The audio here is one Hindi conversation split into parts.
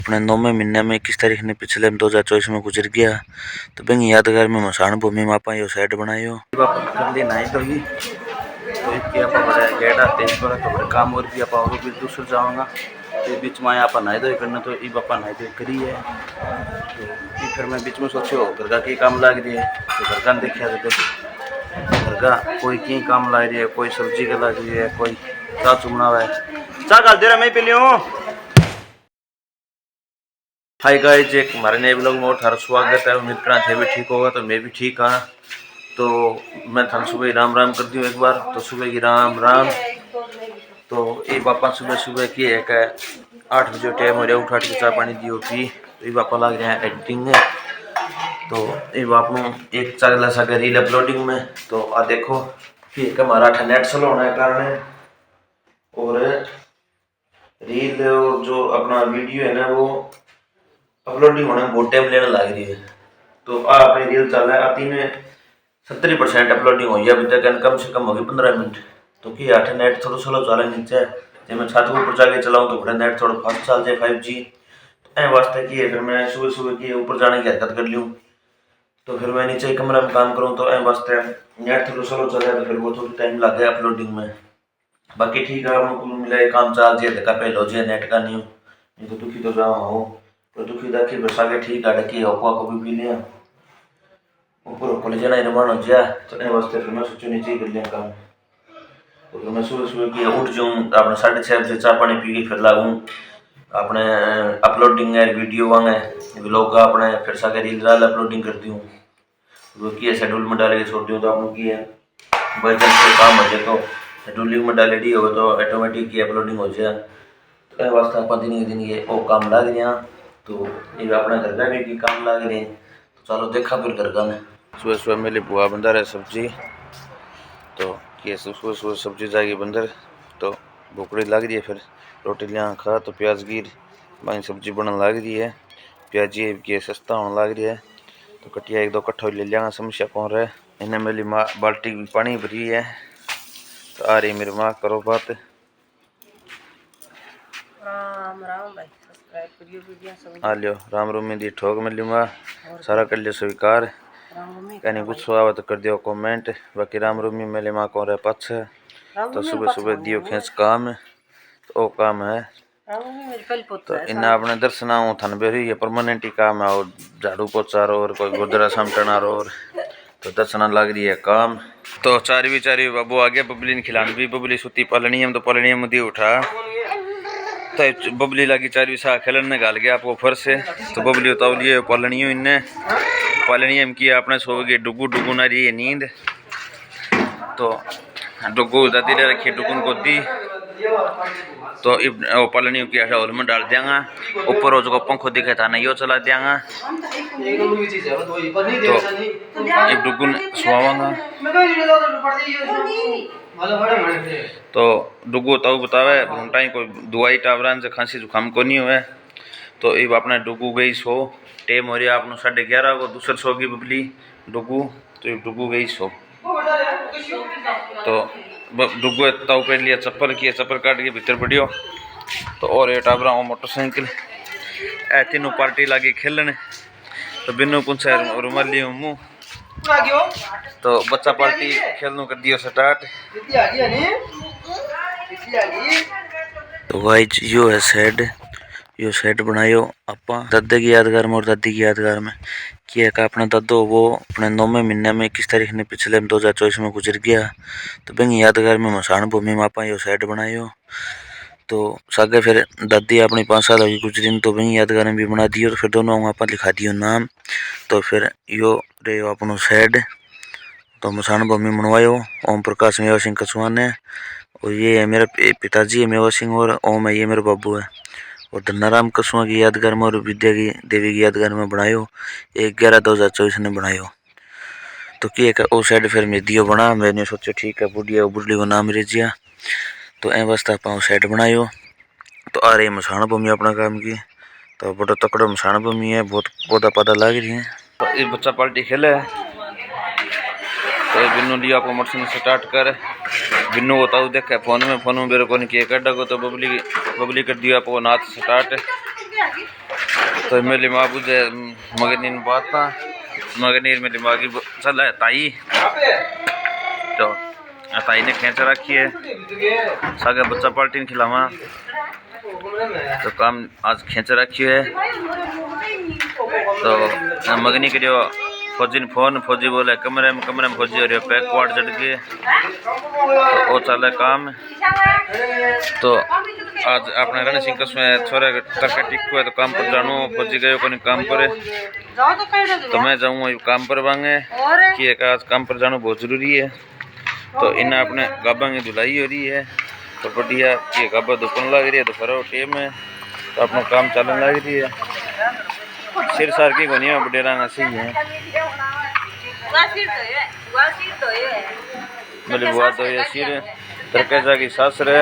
अपने 9वें महीने में 21 तारीख ने पिछले 2024 में गुजर गया। तो बेंगी यादगार में मसान भूमि में आपा यो साइड बनायो कर नाई तो ही तो इसकी आप बड़ा गेट आते इस पर तो बड़े काम और भी आप और भी दूसरे जाऊंगा तो बीच में आप नाई दो करना तो ये बापा नाई दो करी है। तो फिर मैं बीच में सोचो घर का की काम लग रही है तो घर का देखा तो घर का कोई की काम लग रही है, कोई सब्जी का लग रही है, कोई चाह चुमना है चाह कर दे रहा मैं पी लियो। हाय गाइस, एक हमारे नए ब्लॉग में और थारा स्वागत है। उम्मीद करना थे भी ठीक होगा तो मैं भी ठीक हाँ। तो मैं थारा सुबह राम राम कर दूँ एक बार तो सुबह की राम राम। तो ये बापा सुबह सुबह की एक 8 बजे टाइम हो रहा है, उठ के चाय पानी दियो पी तो ये बापा लग रहे हैं एडिटिंग में। तो ये बाप एक चल सके रील अपलोडिंग में तो आ देखो कि हमारा नेट स्लो होने के कारण और रील और जो अपना वीडियो है ना वो अपलोडिंग होने में बहुत टाइम लेने लग रही है। तो अपनी रील चल रहा है आती में 70% अपलोडिंग हुई है अभी तक, कम से कम होगी 15 मिनट। तो कि 8 नेट थोड़ा स्लो चले नीचे जब मैं छत ऊपर जाके चलाऊँ तो बड़ा नेट थोड़ा फास्ट चल जाए 5G। तो वास्ते की है फिर मैं सुबह सुबह की ऊपर जाने की हरकत कर लूँ तो फिर मैं नीचे कमरे में काम करूँ तो वास्ते नेट थोड़ा स्लो चले तो फिर वो थोड़ी टाइम लग गया अपलोडिंग में। बाकी ठीक है कुल मिला काम चल जाए धक्का पहले हो जाए नेट का नहीं तो दुखी तो जाओ हो तो दुखी दाखी बसा के ठीक है डकी हवा को भी पी लिया ऊपर कॉलेज ना निर्माण हो जाए तो वास्ते फिर मैं सोचो नीचे कर लिया काम। तो फिर मैं सुबह सुबह की उठ जाऊँ अपने 6:30 बजे चाय पानी पी के फिर लागूँ अपने अपलोडिंग है वीडियो वांगे व्लॉग का अपने फिर सागे रील अपलोडिंग करती हूँ वो की है शेड्यूल में डाल के छोड़ दूँ तो आपको की है भाई जब से काम हो जाए तो शेड्यूलिंग में डालेडी हो तो ऑटोमेटिक की अपलोडिंग हो जाए। तो वास्ते आप दिन ये वो काम लग रहे तो ये अपने घर का भी काम लग रहे हैं। तो चलो देखा फिर घर का ने सुबह सुबह मेरी बुआ बंदर है सब्जी तो ये सुबह सुबह सब्जी जाएगी बंदर तो भूखड़ी लग रही है फिर रोटी लिया खा तो प्याज गिर भाई सब्जी बनने लग रही है प्याजी की सस्ता होने लग रही है तो कटिया एक दो कट्ठा ले लिया समस्या कौन रहे इन्हें मेरी माँ बाल्टी पानी भरी है। तो आ रही मेरी माँ करो बात राम राम भाई सब्सक्राइब करियो वीडियो सब आ लियो राम रूम दी ठोक में लूँगा सारा कर लियो स्वीकार कहनी गुस्सा आवे तो कर दियो कमेंट। बाकी राम रूमी मेले माँ को रहे पाछ तो सुबह सुबह दियो खींच काम तो काम है तो इन अपने दर्शन आऊँ थन बेरी ये परमानेंट ही काम है और झाड़ू पोछा और कोई गुरुद्वारा समटना और तो दर्शन लग रही है काम। तो चारवी बाबू आ गया बबली ने खिलानी भी बबली सुती पालनी तो पालनी में दी उठा तो बबली लगी 4वीं सा खेलने गाल गया आपको फर से तो बबली उताव लिए पालनी इनने पालनी में किया अपने सो गए डुगू डुगू ना रही है नींद तो डुगू दादी ने रखी डुगुन को दी तो पालनी की हॉल में डाल देंगे ऊपर जो पंखो दिखे था ना यो चला देंगे तो डुगुन सुहावांगा तो डुगू तो बतावे घूमटा कोई दवाई टावरान से खांसी जुकाम को नहीं हुए तो ये अपने डुगू गई सो टेम हो रहा अपनो 11:30 को दूसर सो की बबली डुगू तो ये डुगू गई सो तो डुगू ताऊ पहन लिया चप्पल की चप्पल काट के भीतर बढ़ियो तो और ये टाबरा मोटरसाइकिल ए तीनों पार्टी लगी खेलने तो बिन्नू पूछा रुमाली मुँह तो बच्चा पार्टी खेलने कर दियो स्टार्ट। तो गाइस यो है सेट बनायो अपा दादा की यादगार में और दादी की यादगार में किया का अपना दादो वो अपने 9वें महीने में 21 तारीख ने पिछले 2024 में गुजर गया। तो बेंगी यादगार में मसान भूमि में आपा यो सेट बनायो तो सागे फिर दादी अपनी 5 साल होगी गुजरी तो बेंगी यादगार में भी बना दियो और फिर दोनों आपा लिखा दियो नाम। तो फिर यो रे अपनो सेट तो मसान भूमि बनवायो ओम प्रकाश मेवा सिंह कछुआ ने और ये है मेरे पिताजी है मेवा सिंह और ओम है ये मेरे बाबू है और धन्नाराम कछुआ की यादगार में और विद्या की देवी की यादगार में बनायो 1/11/2024 ने बनायो। तो कि वो साइड फिर मैं दियो बना मैंने सोचो ठीक है बुढ़िया बुढ़ी को नाम रेजिया तो ए वास्ते आप साइड बनायो। तो आ रही मसान भूमि अपना काम की तो बड़ा तकड़ा मसान भूमि है बहुत पौधा पौधा लग रही है। तो ये बच्चा पार्टी खेले तो बिन्नू लिया आपको मोटरसाइकिल स्टार्ट कर बिन्नू होता हूँ देखे फोन में मेरे को नहीं किया कर डगो तो बबली कर दिया आपको नाथ स्टार्ट तो मेरी माँ बुझे मगनीर बात ना मगनीर मेरी माँ की चल है ताई तो ताई ने खींच रखी है सागे बच्चा पार्टी खिलावा तो काम आज खींच रखी है। तो मगनी करियो फौजी ने फोन फौजी बोले कमरे में फौजी हो रही पैक क्वाड चढ़ गए तो वो चले काम। तो आज अपने रण सिंह कसमें छोरे करके टिक्कू है तो काम पर जानू फौजी गए को काम पर तो मैं जाऊँ काम पर बांगे कि आज काम पर जाना बहुत जरूरी है। तो इन्हें अपने गाबा की धुलाई हो रही है तो बढ़िया कि गाबा दुपन लग रही है तो खरो टेम है तो अपना काम चलने लग रही है। सिर सार की कोनी बडेरा सही है मेरी बुआ तो ये सिर तरकेजा की सास रे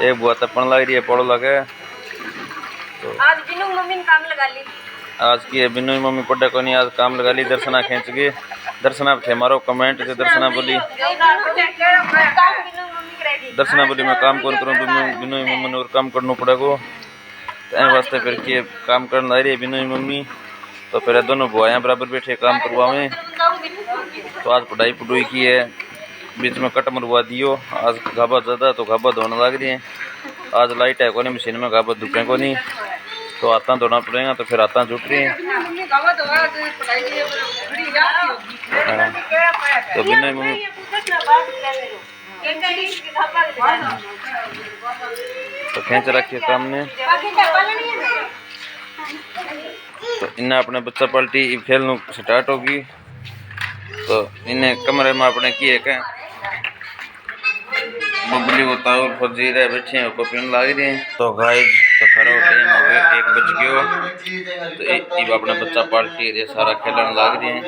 एक बुआ तपन लग रही है पड़ो लगे तो आज बिनु मम्मी ने काम लगा ली आज की बिनु मम्मी पढ़े को नहीं आज काम लगा ली दर्शना खींच गई दर्शना थे मारो कमेंट थे दर्शना बोली मैं काम कौन करूँ बिनु मम्मी और काम करना पड़ेगा तो वास्ते फिर के काम करने ला रही है बिनु मम्मी तो फिर दोनों बुआया बराबर बैठे काम करवावे। तो आज पढ़ाई की है बीच में कट मरवा दियो आज गाबा ज़्यादा तो गाबा धोने लग रही है आज लाइट है को नहीं मशीन में गाबा धुपे को नहीं तो हाथा धोना पड़ेगा तो फिर हाथा जुट रही है। तो बिना मम्मी तो खींच रखिए काम ने तो इन्हें अपने बच्चा पलटी खेल स्टार्ट होगी तो इन्हें कमरे में अपने किए क्या बबली वो ताउल फौजी रहे बैठे हैं को पीने लग रही हैं। तो गाइस तो खरा टाइम हो गया 1 बज गयो तो एक अपने बच्चा पार्टी ये सारा खेलने लग रही हैं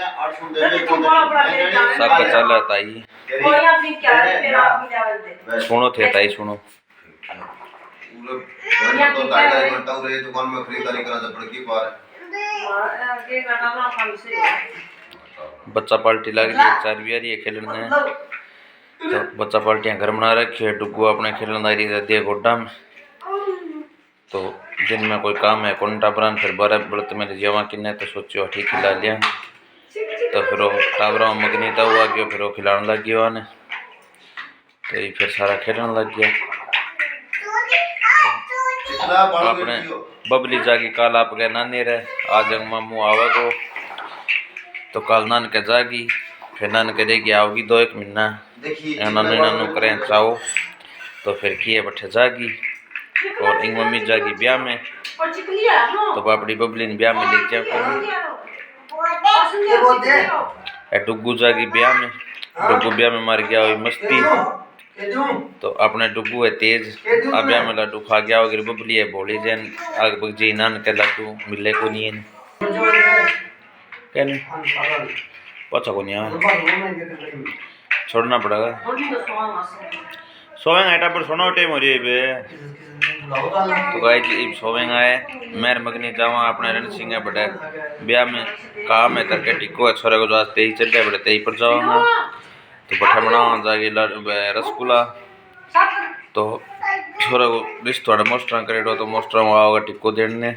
साका चल ताई सुनो थे ताई सुनो बच्चा पार्टी लग रही है 4 भी आ रही है खेलने तो बच्चा पार्टियां घर बना रखी है डुगू अपने खेलने लग रही है गोड्डा में। तो दिन में कोई काम है कौन टाबरान फिर 12 बड़े मेरे जवा किन्ने तो सोचो ठीक खिला लिया तो फिर वो टाबरा मगनी था हुआ गया फिर वो खिलाने लग गया ने तो ये फिर सारा खेलने लग गया। तो अपने बबली जागी काल आप गए नानी रहे आज मामू आवेगो तो कल नान के जागी फिर नान के देगी आओगी 2-1 महीना नानू करें चाहो तो फिर किए बैठे जागी और इंग मम्मी जागी ब्याह में तो बापड़ी बबली ने ब्याह में ले जाओ डुगू जागी ब्याह में डुगू ब्याह में मर गया हुई मस्ती तो अपने डुगू है तेज अब ब्याह में लड्डू खा गया अगर बबली है भोली जैन आग बगजी नान के लड्डू मिले को नहीं है पचा को नहीं छोड़ना पड़ेगा सोवेंगे आटा पर सोना टाइम हो रही है तो गाइस सोवेंगे आए मेर मगनी जावा अपने रण सिंह बड़े ब्याह में काम है करके टिको है छोरे को जो आज 23 चढ़े बड़े 23 पर जाऊंगा तो बठा बनावा जाके रसगुल्ला तो छोरे को रिश्ते थोड़ा मोस्टरा करेडो तो मोस्टरा में आओगे टिको देने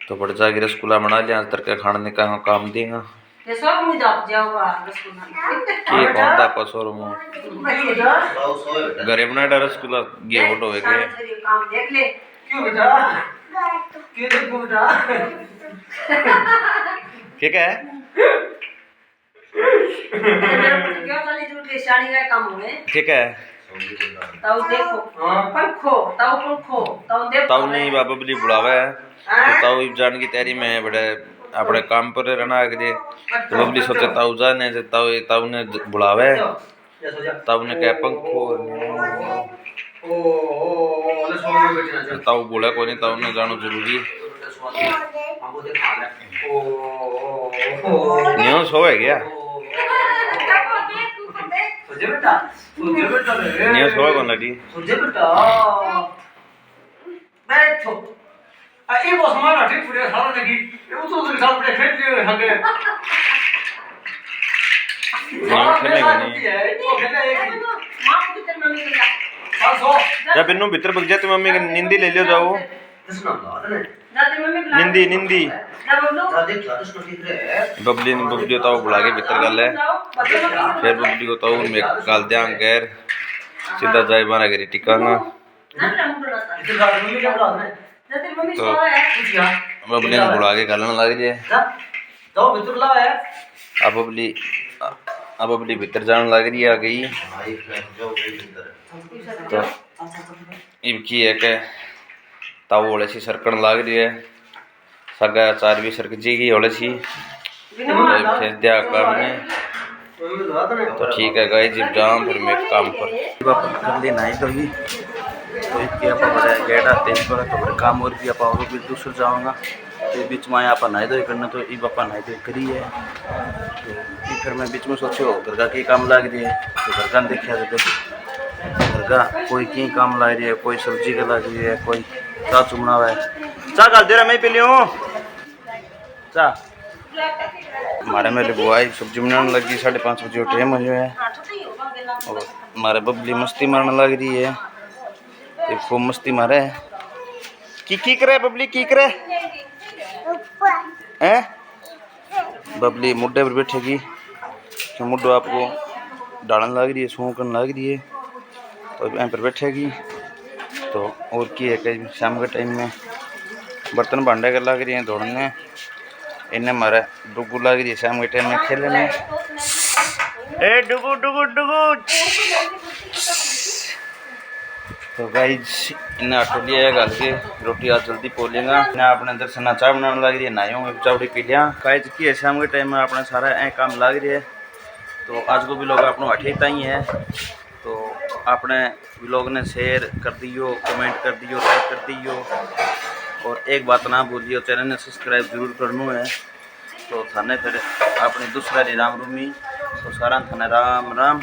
तो बड़ जाके रसगुल्ला बना लिया तरके खाने का काम देगा ये सब मुझे आप जाओगा रसगुल्ला की कौन दा पसोर मु घरे बना रसगुल्ला गे फोटो है के काम देख ले क्यों बेटा क्यों देखो बेटा ठीक है क्यों चली झूठी शादी का काम होने ठीक है ताऊ देखो पंखो देखो ताऊ नहीं बाबा बली बुलावे तो ताऊ जान की तैयारी में बड़े अपने काम पर रहना आगे तो बबली सोचे ताऊ जाने से ताऊ ने बुलावे ताऊ ने कहा पंखो ताऊ बोला को नहीं ताऊ ने जानो जरूरी नहीं सोए क्या नहीं सोए कौन लड़ी बैठो ये बस हमारा ठीक पूरे सारा लगी ये उस सामने खेल दिए हगे नहीं खेलेगा नहीं वो खेले एक मां को कितने मम्मी का 500 जब इन्नू भीतर बग जाते मम्मी के निंदी ले लियो जाओ निंदी निंदी बबली ने बबली तो बुला के भीतर गल है फिर बबली को तो मैं गाल दिया गैर सीधा जाए बारा करी टिकांगा इधर जा मम्मी क्या बुला रहे तो बबली ने बुला के गलन लग रही है जाओ भीतर ला है अब बबली भीतर जाने लग रही है आ गई तो इनकी है कि ताऊ होले सी सरकन लग रही है सगा चार भी सरक जी की होले सी तो फिर दिया काम में तो ठीक है गाइस जिब जाम फिर मैं काम पर कर लेना ही तो ही तो इसके आप बड़ा गेट आते हैं पर तो बड़ा काम और भी आप और भी दूसर जाऊंगा तो बीच में आप नहाई धोई करना तो ये बापा नहाई धोई करी है तो फिर मैं बीच में सोचो घर का की काम लग रही है तो घर का देखा जाए घर का कोई की काम ला रही है कोई सब्जी का लग रही है कोई चाह चुमना हुआ है चाह डाल दे रहा मैं पी लियो चाह हमारे मेरे बुआई सब्जी बनाने लगी 5:30 बजे टाइम हो है और हमारे बबली मस्ती मारने लग रही है तो खूब मस्ती मारे की करे बबली की करे हैं बबली मुड्डे पर बैठेगी तो मुड्डो आपको डालने लग रही है सूं करने लग रही है तो यहाँ पर बैठेगी तो और की है कि शाम के टाइम में बर्तन भांडे कर लग रही हैं दौड़ने इन्हें हमारा डुगू लग रही है शाम के टाइम में खेलने ए डुगू डुगू डुगू तो गाइस इन्हें आटो लिया है गल के रोटी आज जल्दी पोलेगा इन्हें अपने अंदर सना चाय बनाने लग रही है नाइयों में चावड़ी पी लिया गाइस की है शाम के टाइम में अपना सारा काम लग रही है तो आज को भी लोग अपनों अठेता ही है तो अपने व्लॉग ने शेयर कर दियो कमेंट कर दियो लाइक कर दियो और एक बात ना भूलियो चैनल ने सब्सक्राइब जरूर करना है तो थाने फिर अपनी दूसरा राम रूमी तो सारा थाने राम राम।